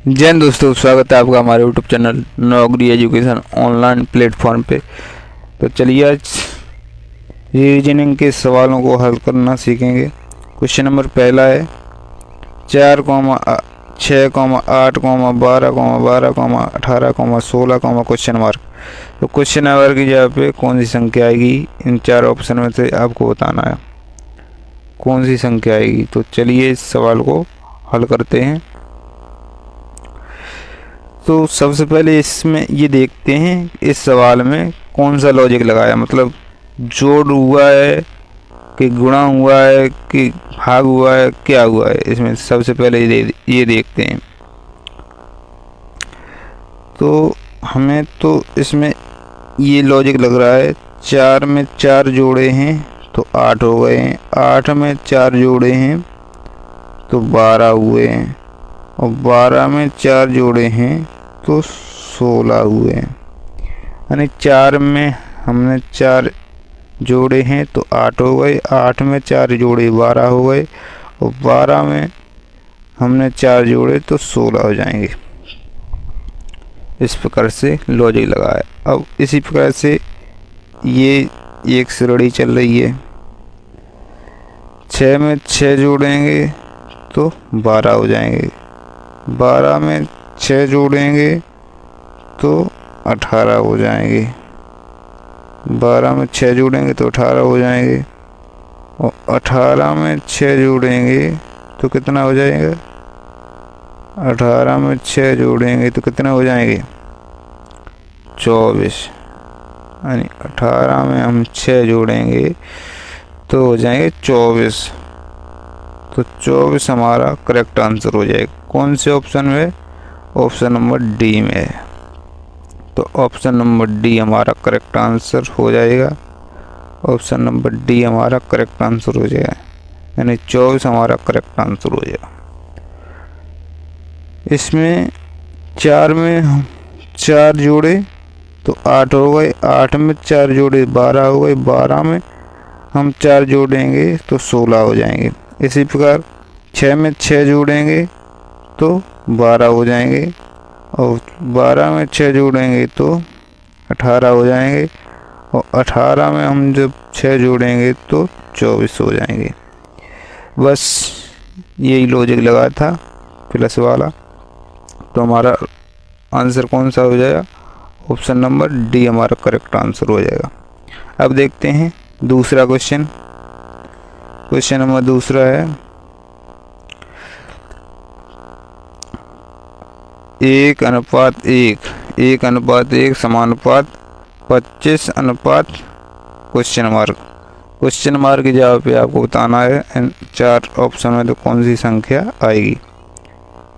जय हिंद दोस्तों, स्वागत है आपका हमारे यूट्यूब चैनल नौकरी एजुकेशन ऑनलाइन प्लेटफॉर्म पे। तो चलिए आज रीजनिंग के सवालों को हल करना सीखेंगे। क्वेश्चन नंबर पहला है 4,6,8,12,12,18,16, क्वेश्चन मार्क। तो क्वेश्चन नंबर की जगह पे कौन सी संख्या आएगी, इन चार ऑप्शन में से आपको बताना है कौन सी संख्या आएगी। तो चलिए इस सवाल को हल करते हैं। तो सबसे पहले इसमें ये देखते हैं इस सवाल में कौन सा लॉजिक लगाया, मतलब जोड़ हुआ है कि गुणा हुआ है कि भाग हुआ है, क्या हुआ है। इसमें सबसे पहले ये देखते हैं। तो हमें तो इसमें ये लॉजिक लग रहा है, 4 में 4 जोड़े हैं तो 8 हो गए हैं, 8 में 4 जोड़े हैं तो 12 हुए हैं, और 12 में 4 जोड़े हैं तो 16 हुए हैं। यानी 4 में हमने 4 जोड़े हैं तो 8 हो गए, 8 में 4 जोड़े 12 हो गए, और 12 में हमने 4 जोड़े तो 16 हो जाएंगे। इस प्रकार से लॉजिक लगाया। अब इसी प्रकार से ये एक श्रेणी चल रही है, 6 में 6 जोड़ेंगे तो 12 हो जाएंगे, 12 में 6 जोड़ेंगे तो 18 हो जाएंगे, 12 में 6 जोड़ेंगे तो 18 हो जाएंगे, और 18 में 6 जोड़ेंगे तो कितना हो जाएगा, 18 में 6 जोड़ेंगे तो कितना हो जाएंगे, 24। यानी 18 में हम 6 जोड़ेंगे तो हो जाएंगे 24। तो 24 हमारा करेक्ट आंसर हो जाएगा। कौन से ऑप्शन में? ऑप्शन नंबर डी में है। तो ऑप्शन नंबर डी हमारा करेक्ट आंसर हो जाएगा। ऑप्शन नंबर डी हमारा करेक्ट आंसर हो जाएगा, यानी 24 हमारा करेक्ट आंसर हो जाएगा। इसमें 4 में 4 जोड़े तो 8 हो गए, 8 में 4 जोड़े 12 हो गए, 12 में हम 4 जोड़ेंगे तो 16 हो जाएंगे। इसी प्रकार 6 में 6 जोड़ेंगे तो 12 हो जाएंगे, और 12 में 6 जोड़ेंगे तो 18 हो जाएंगे, और 18 में हम जब 6 जोड़ेंगे तो 24 हो जाएंगे। बस यही लॉजिक लगा था प्लस वाला। तो हमारा आंसर कौन सा हो जाएगा? ऑप्शन नंबर डी हमारा करेक्ट आंसर हो जाएगा। अब देखते हैं दूसरा क्वेश्चन। क्वेश्चन नंबर दूसरा है 1:1 समानुपात 25:, क्वेश्चन मार्क। क्वेश्चन मार्क के जवाब पे आपको बताना है इन चार ऑप्शन में तो कौन सी संख्या आएगी।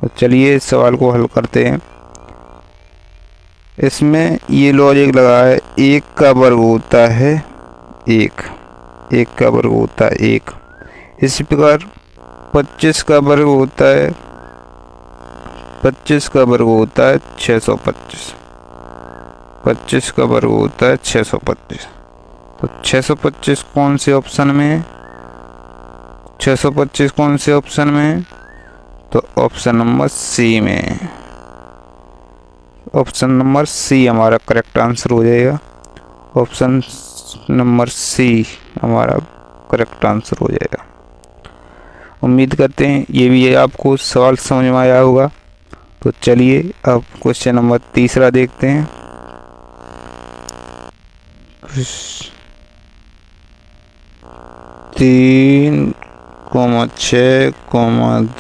तो चलिए इस सवाल को हल करते हैं। इसमें ये लॉजिक लगा है, 1 का वर्ग होता है 1, 1 का वर्ग होता है 1। इसी प्रकार 25 का वर्ग होता है 25 का वर्ग होता है 625, 25 का वर्ग होता है 625। तो 625 कौन से ऑप्शन में है? 625 कौन से ऑप्शन में है? तो ऑप्शन नंबर सी में है। ऑप्शन नंबर सी हमारा करेक्ट आंसर हो जाएगा। ऑप्शन नंबर सी हमारा करेक्ट आंसर हो जाएगा। उम्मीद करते हैं ये भी आपको सवाल समझ में आया होगा। तो चलिए अब क्वेश्चन नंबर तीसरा देखते हैं। 3, 6,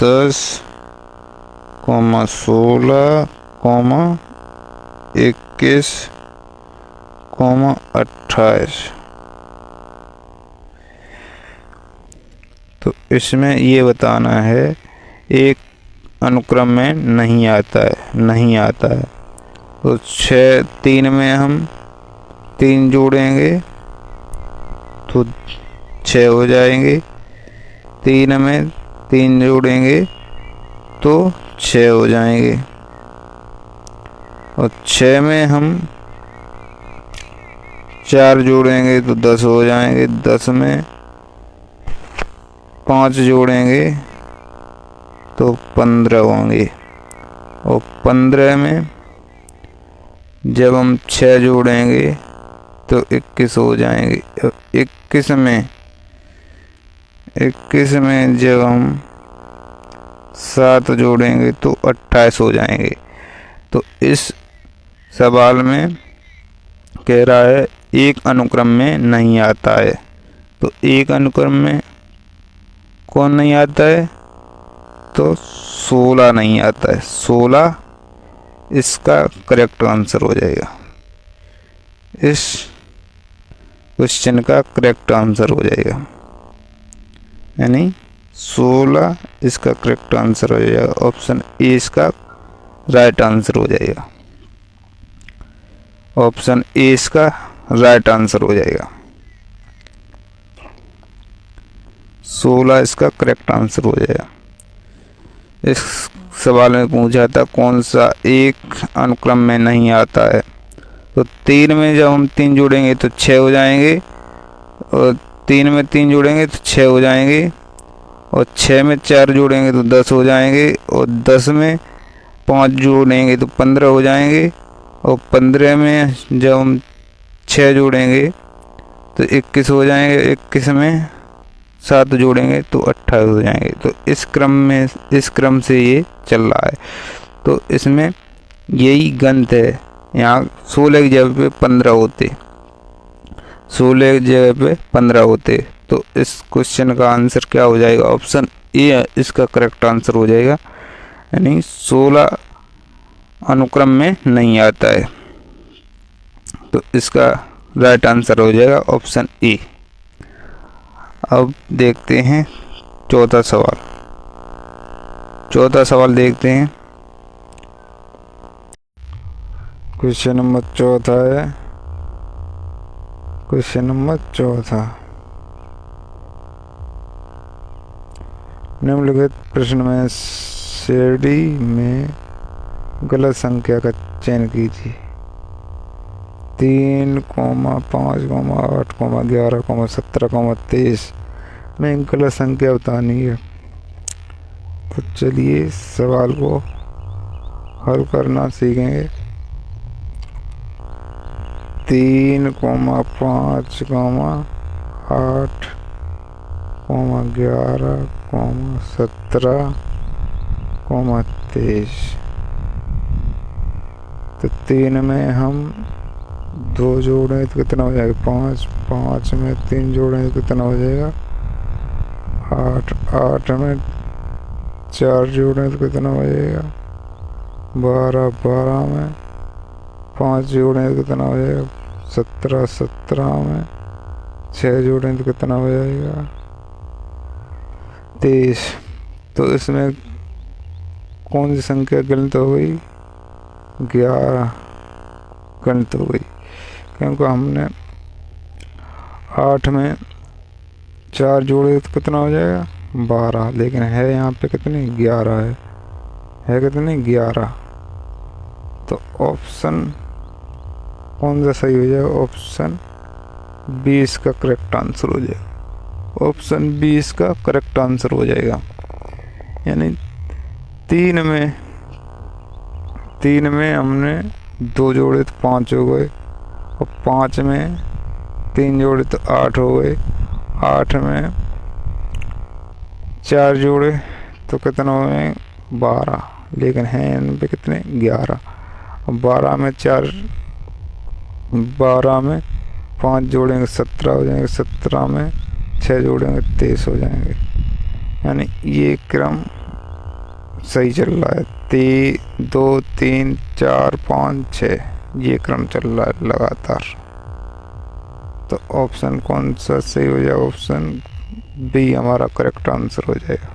10, 16, 21, 28। तो इसमें ये बताना है एक अनुक्रम में नहीं आता है। तो 3 में हम 3 जोड़ेंगे तो 6 हो जाएंगे, 3 में 3 जोड़ेंगे तो 6 हो जाएंगे, और 6 में हम 4 जोड़ेंगे तो 10 हो जाएंगे, 10 में 5 जोड़ेंगे तो 15 होंगे, और 15 में जब हम 6 जोड़ेंगे तो 21 हो जाएंगे। और 21 में जब हम 7 जोड़ेंगे तो 28 हो जाएंगे। तो इस सवाल में कह रहा है एक अनुक्रम में नहीं आता है। तो एक अनुक्रम में कौन नहीं आता है? तो 16 नहीं आता है। 16 इसका करेक्ट आंसर हो जाएगा। इस क्वेश्चन का करेक्ट आंसर हो जाएगा, यानी 16 इसका करेक्ट आंसर हो जाएगा। ऑप्शन ए इसका राइट आंसर हो जाएगा। ऑप्शन ए इसका राइट आंसर हो जाएगा। 16 इसका करेक्ट आंसर हो जाएगा। इस सवाल में पूछा था कौन सा एक अनुक्रम में नहीं आता है। तो 3 में जब हम 3 जोड़ेंगे तो 6 हो जाएंगे, और 3 में 3 जोड़ेंगे तो 6 हो जाएंगे, और 6 में 4 जोड़ेंगे तो 10 हो जाएंगे, और 10 में 5 जोड़ेंगे तो 15 हो जाएंगे, और 15 में जब हम 6 जोड़ेंगे तो 21 हो जाएंगे, 21 में 7 जोड़ेंगे तो 28 हो जाएंगे। तो इस क्रम से ये चल रहा है। तो इसमें यही गणित है। यहाँ 16 की जगह पे 15 होते, 16 की जगह पे 15 होते। तो इस क्वेश्चन का आंसर क्या हो जाएगा? ऑप्शन ए इसका करेक्ट आंसर हो जाएगा, यानी 16 अनुक्रम में नहीं आता है। तो इसका राइट आंसर हो जाएगा ऑप्शन ए। अब देखते हैं चौथा सवाल। चौथा सवाल देखते हैं। क्वेश्चन नंबर चौथा है। क्वेश्चन नंबर चौथा, निम्नलिखित प्रश्न में श्रेणी में गलत संख्या का चयन कीजिए। 3, 5, 8, 11, 17, 23 में गलत संख्या बतानी है। तो चलिए सवाल को हल करना सीखेंगे। 3, 5, 8, 11, 17, 23। तो 3 में हम 2 जोड़ें तो कितना हो जाएगा? 5, 5 में 3 जोड़ें तो कितना हो जाएगा? 8, 8 में 4 जोड़ें तो कितना हो जाएगा? 12, 12 में 5 जोड़ें तो कितना हो जाएगा? 17, 17 में 6 जोड़ें तो कितना हो जाएगा? 23। तो इसमें कौन सी संख्या गलत हो गई? 11 गलत हो गई, क्योंकि हमने 8 में 4 जोड़े तो कितना हो जाएगा? 12, लेकिन है यहाँ पे कितनी? 11 है कितनी? 11। तो ऑप्शन कौन सा सही हो जाएगा? ऑप्शन 20 का करेक्ट आंसर हो जाएगा। ऑप्शन 20 का करेक्ट आंसर हो जाएगा, यानी 3 में हमने 2 जोड़े तो 5 हो गए, और 5 में 3 जोड़े तो 8 हो गए, 8 में 4 जोड़े तो कितना हो गए? 12, लेकिन हैं इन पे कितने? 11। और 12 में 5 जोड़ेंगे 17 हो जाएंगे, 17 में 6 जोड़ेंगे 23 हो जाएंगे। यानी ये क्रम सही चल रहा है। 2, 3, 4, 5, 6 ये क्रम चल रहा है लगातार। तो ऑप्शन कौन सा सही हो जाएगा? ऑप्शन बी हमारा करेक्ट आंसर हो जाएगा।